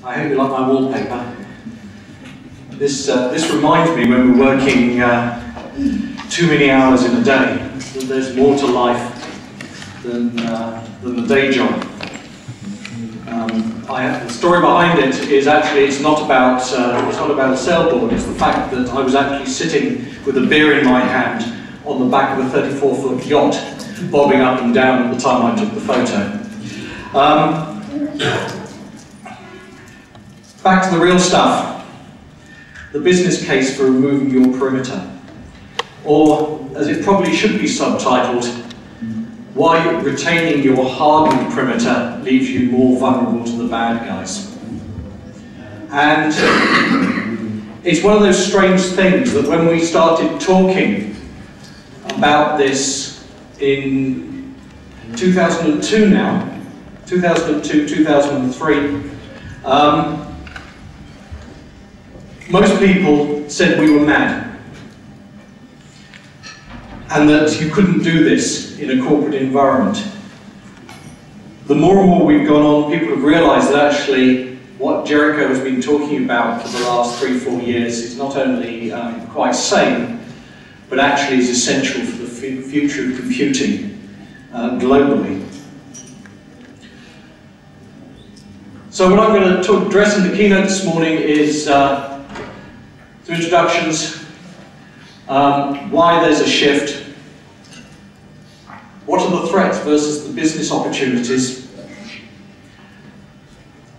I hope you like my wallpaper. This reminds me when we're working too many hours in a day, that there's more to life than the day job. The story behind it is actually it's not about a sailboard. It's the fact that I was actually sitting with a beer in my hand on the back of a 34-foot yacht, bobbing up and down at the time I took the photo. Back to the real stuff. The business case for removing your perimeter. Or, as it probably should be subtitled, why retaining your hardened perimeter leaves you more vulnerable to the bad guys. And it's one of those strange things that when we started talking about this in 2002 now, 2002, 2003, most people said we were mad and that you couldn't do this in a corporate environment. The more and more we've gone on, people have realised that actually what Jericho has been talking about for the last 3-4 years is not only quite sane, but actually is essential for the future of computing globally. So what I'm going to address in the keynote this morning is through introductions, why there's a shift, what are the threats versus the business opportunities,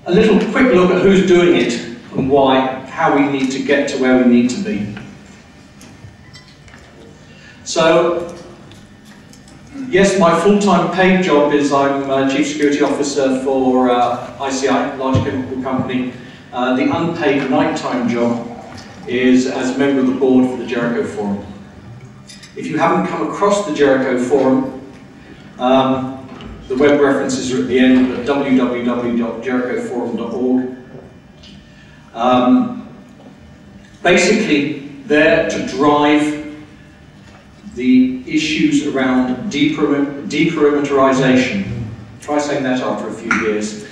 a little quick look at who's doing it and why, how we need to get to where we need to be. So, yes, my full-time paid job is I'm Chief Security Officer for ICI, large chemical company. The unpaid nighttime job is as a member of the board for the Jericho Forum. If you haven't come across the Jericho Forum, the web references are at the end at www.jerichoforum.org. Basically, there to drive the issues around deperimeterization. Try saying that after a few years.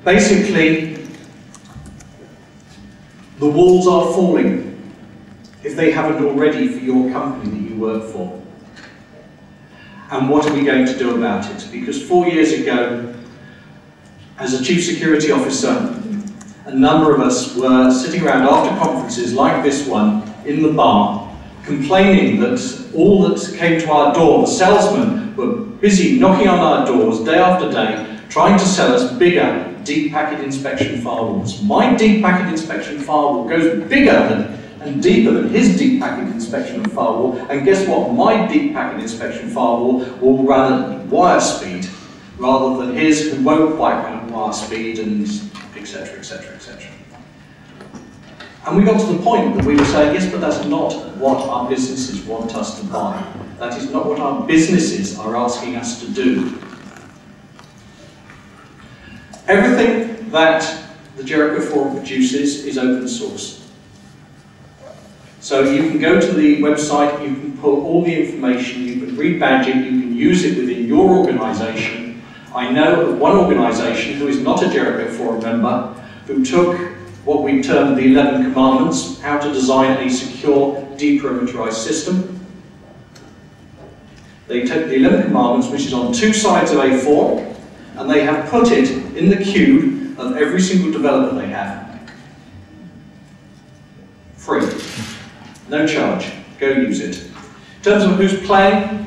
Basically, the walls are falling, if they haven't already, for your company that you work for. And what are we going to do about it? Because 4 years ago, as a Chief Security Officer, a number of us were sitting around after conferences like this one in the bar, complaining that all that came to our door, the salesmen were busy knocking on our doors day after day, trying to sell us bigger deep packet inspection firewalls. My deep packet inspection firewall goes bigger and deeper than his deep packet inspection firewall, and guess what? My deep packet inspection firewall will run at wire speed rather than his, who won't quite run at wire speed, and etc., etc., etc. And we got to the point that we were saying, yes, but that's not what our businesses want us to buy. That is not what our businesses are asking us to do. Everything that the Jericho Forum produces is open source. So you can go to the website, you can pull all the information, you can rebadge it, you can use it within your organisation. I know of one organisation who is not a Jericho Forum member, who took what we termed the 11 Commandments, how to design a secure, deperimeterized system. They took the 11 Commandments, which is on 2 sides of A4, and they have put it in the queue of every single developer they have. Free. No charge. Go use it. In terms of who's playing,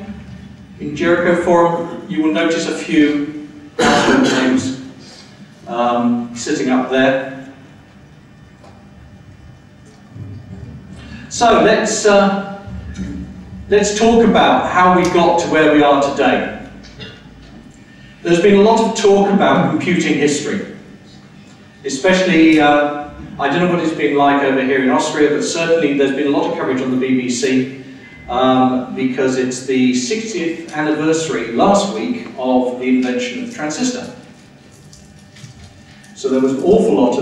in Jericho Forum, you will notice a few household names sitting up there. So let's talk about how we got to where we are today. There's been a lot of talk about computing history, especially, I don't know what it's been like over here in Austria, but certainly there's been a lot of coverage on the BBC because it's the 60th anniversary last week of the invention of the transistor. So there was an awful lot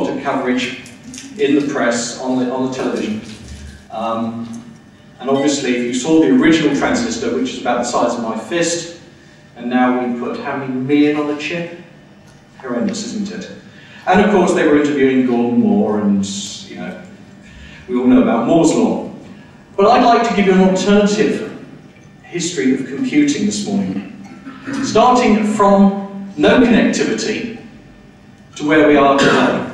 of coverage in the press, on the television. And obviously, if you saw the original transistor, which is about the size of my fist, And now we put how many million on a chip? Horrendous, isn't it? And of course they were interviewing Gordon Moore, and you know, we all know about Moore's law. But I'd like to give you an alternative history of computing this morning, starting from no connectivity to where we are today.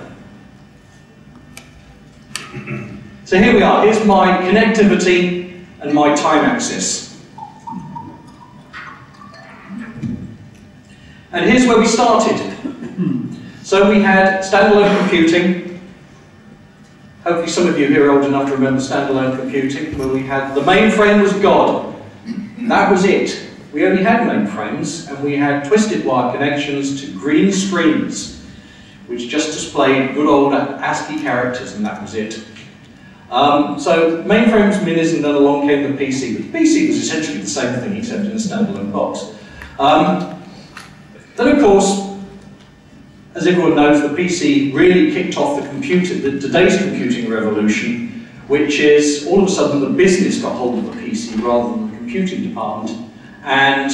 So here we are, here's my connectivity and my time axis. And here's where we started. So we had standalone computing. Hopefully some of you here are old enough to remember standalone computing, where we had the mainframe was God. That was it. We only had mainframes, and we had twisted wire connections to green screens, which just displayed good old ASCII characters, and that was it. So mainframes, minis, and then along came the PC. But the PC was essentially the same thing, except in a standalone box. Then, of course, as everyone knows, the PC really kicked off today's computing revolution, which is all of a sudden the business got hold of the PC rather than the computing department, and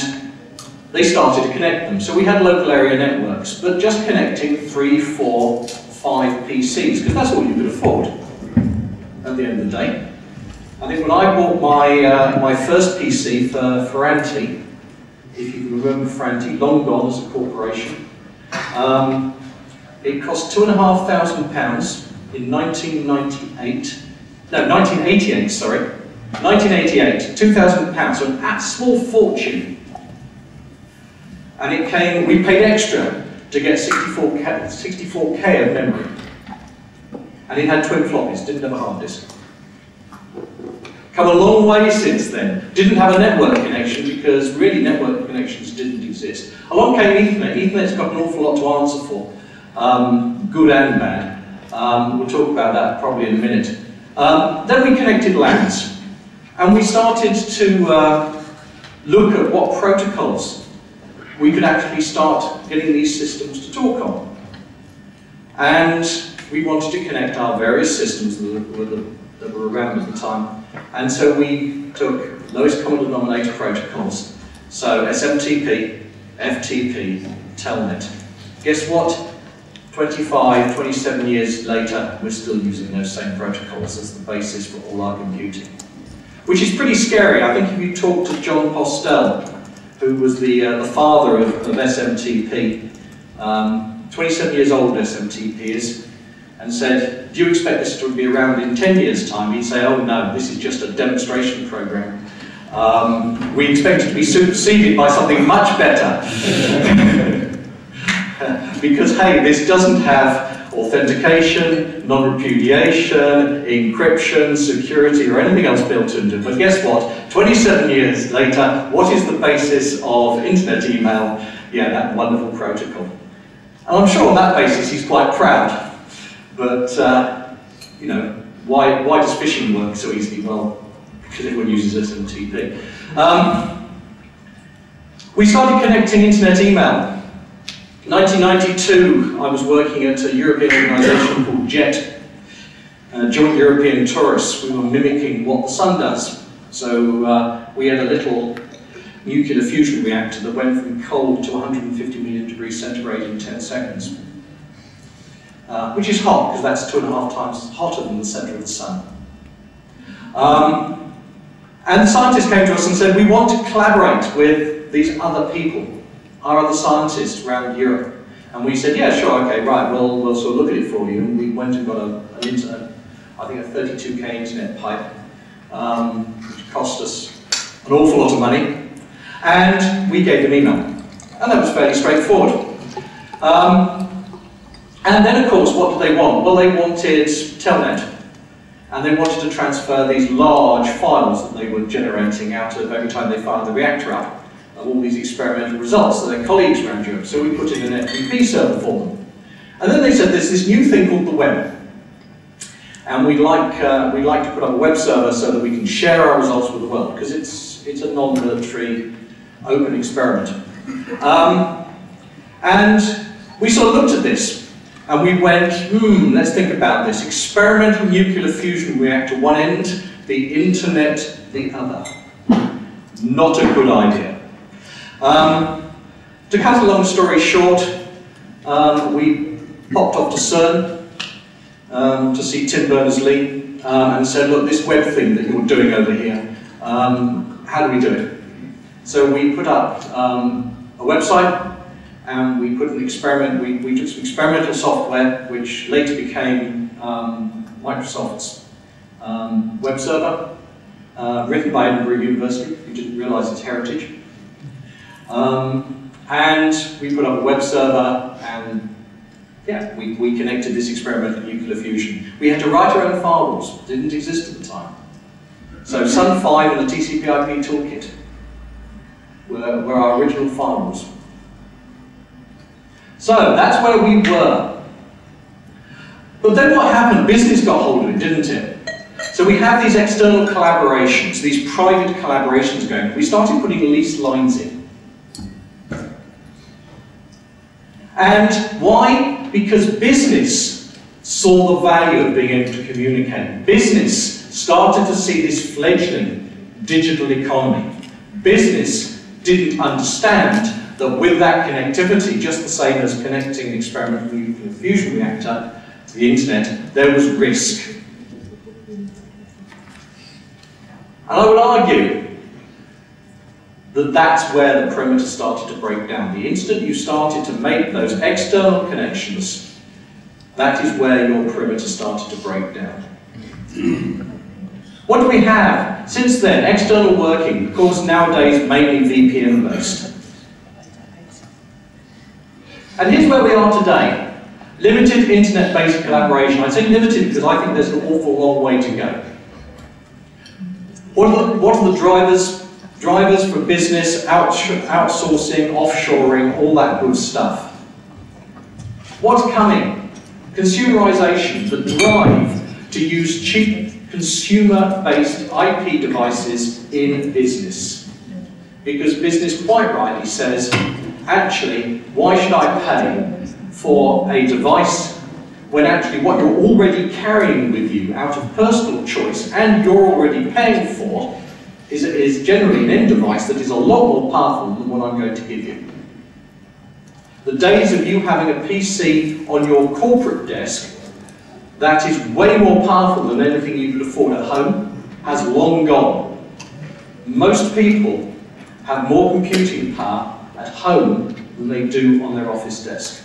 they started to connect them. So we had local area networks, but just connecting 3, 4, 5 PCs, because that's all you could afford at the end of the day. I think when I bought my first PC for Ferranti, if you can remember Ferranti, long gone as a corporation, it cost £2,500 in 1988, sorry. 1988, £2,000, so a small fortune. And it came, we paid extra to get 64K of memory. And it had twin floppies, didn't have a hard disk. Come a long way since then. Didn't have a network connection because really network connections didn't exist. Along came Ethernet. Ethernet's got an awful lot to answer for, good and bad. We'll talk about that probably in a minute. Then we connected LANs. And we started to look at what protocols we could actually start getting these systems to talk on. And we wanted to connect our various systems that were around at the time. And so we took lowest common denominator protocols. So SMTP, FTP, Telnet. Guess what? 25, 27 years later, we're still using those same protocols as the basis for all our computing. Which is pretty scary. I think if you talk to John Postel, who was the father of SMTP, 27 years old SMTP is, and said, do you expect this to be around in 10 years' time? He'd say, oh no, this is just a demonstration program. We expect it to be superseded by something much better. Because, hey, this doesn't have authentication, non-repudiation, encryption, security, or anything else built into it. But guess what? 27 years later, what is the basis of internet email? Yeah, that wonderful protocol. And I'm sure on that basis he's quite proud. But, you know, why does phishing work so easily? Well, because everyone uses SMTP. We started connecting internet email. 1992, I was working at a European organisation called JET, Joint European Tourists. We were mimicking what the sun does. So we had a little nuclear fusion reactor that went from cold to 150 million degrees centigrade in 10 seconds. Which is hot, because that's 2.5 times hotter than the centre of the sun. And the scientists came to us and said, we want to collaborate with these other people, our other scientists around Europe. And we said, yeah, sure, okay, right, we'll sort of look at it for you. And we went and got an internet, I think a 32K internet pipe, which cost us an awful lot of money. And we gave them email. And that was fairly straightforward. And then, of course, what did they want? Well, they wanted Telnet. And they wanted to transfer these large files that they were generating out of every time they fired the reactor up, of all these experimental results to their colleagues around Europe. So we put in an FTP server for them. And then they said there's this new thing called the web. And we'd like to put up a web server so that we can share our results with the world, because it's a non-military open experiment. And we sort of looked at this. And we went, let's think about this. Experimental nuclear fusion reactor one end, the internet the other. Not a good idea. To cut a long story short, we popped off to CERN to see Tim Berners-Lee and said, look, this web thing that you're doing over here, how do we do it? So we put up a website, and we put an experiment, we took some experimental software which later became Microsoft's web server, written by Edinburgh University, who didn't realise its heritage. And we put up a web server, and yeah, we connected this experiment to nuclear fusion. We had to write our own firewalls, it didn't exist at the time. So Sun 5 and the TCP/IP toolkit were our original firewalls. So that's where we were. But then what happened? Business got hold of it, didn't it? So we have these external collaborations, these private collaborations going. We started putting leased lines in. And why? Because business saw the value of being able to communicate. Business started to see this fledgling digital economy. Business didn't understand that with that connectivity, just the same as connecting an experimental nuclear fusion reactor to the internet, there was risk. And I would argue that that's where the perimeter started to break down. The instant you started to make those external connections, that is where your perimeter started to break down. What do we have? Since then, external working, of course, nowadays mainly VPN based. And here's where we are today. Limited internet-based collaboration. I say limited because I think there's an awful long way to go. What are the drivers? Drivers for business, outsourcing, offshoring, all that good stuff. What's coming? Consumerization, the drive to use cheap consumer-based IP devices in business. Because business quite rightly says, actually, why should I pay for a device when actually what you're already carrying with you out of personal choice and you're already paying for is generally an end device that is a lot more powerful than what I'm going to give you. The days of you having a PC on your corporate desk that is way more powerful than anything you could afford at home has long gone. Most people have more computing power at home than they do on their office desk.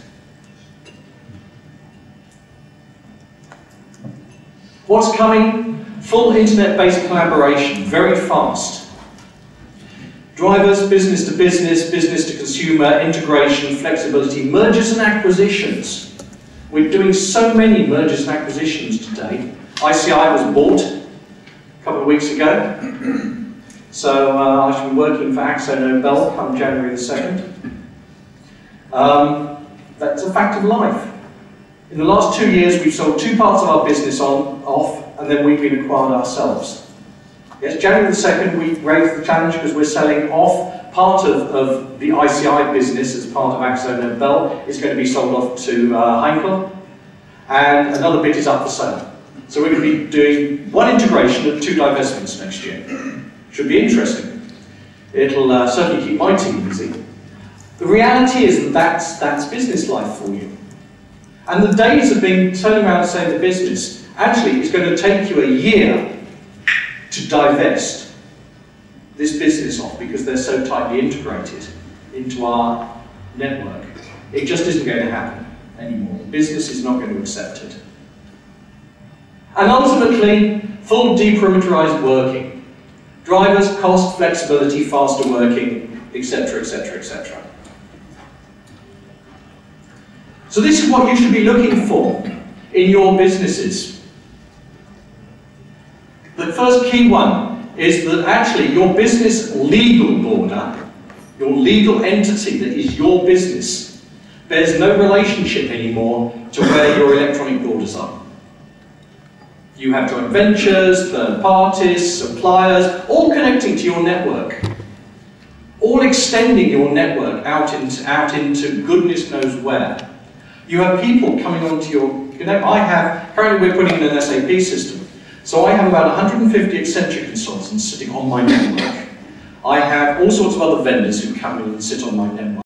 What's coming? Full internet-based collaboration, very fast. Drivers, business to business, business to consumer, integration, flexibility, mergers and acquisitions. We're doing so many mergers and acquisitions today. ICI was bought a couple of weeks ago. So I should be working for AkzoNobel come January the 2nd. That's a fact of life. In the last 2 years, we've sold 2 parts of our business off, and then we've been acquired ourselves. Yes, January the 2nd, we raised the challenge because we're selling off part of the ICI business as part of AkzoNobel. It's going to be sold off to Heinkel, and another bit is up for sale. So we're going to be doing 1 integration and 2 divestments next year. Should be interesting. It'll certainly keep my team busy. The reality is that that's business life for you. And the days of turning around and saying to business, actually it's going to take you a year to divest this business off because they're so tightly integrated into our network. It just isn't going to happen anymore. Business is not going to accept it. And ultimately, full deperimeterized working. Drivers, cost, flexibility, faster working, etc., etc., etc. So this is what you should be looking for in your businesses. The first key one is that actually your business legal border, your legal entity that is your business, bears no relationship anymore to where your electronic borders are. You have joint ventures, third parties, suppliers, all connecting to your network. All extending your network out into goodness knows where. You have people coming onto your, currently we're putting in an SAP system, so I have about 150 Accenture consultants sitting on my network. I have all sorts of other vendors who come in and sit on my network.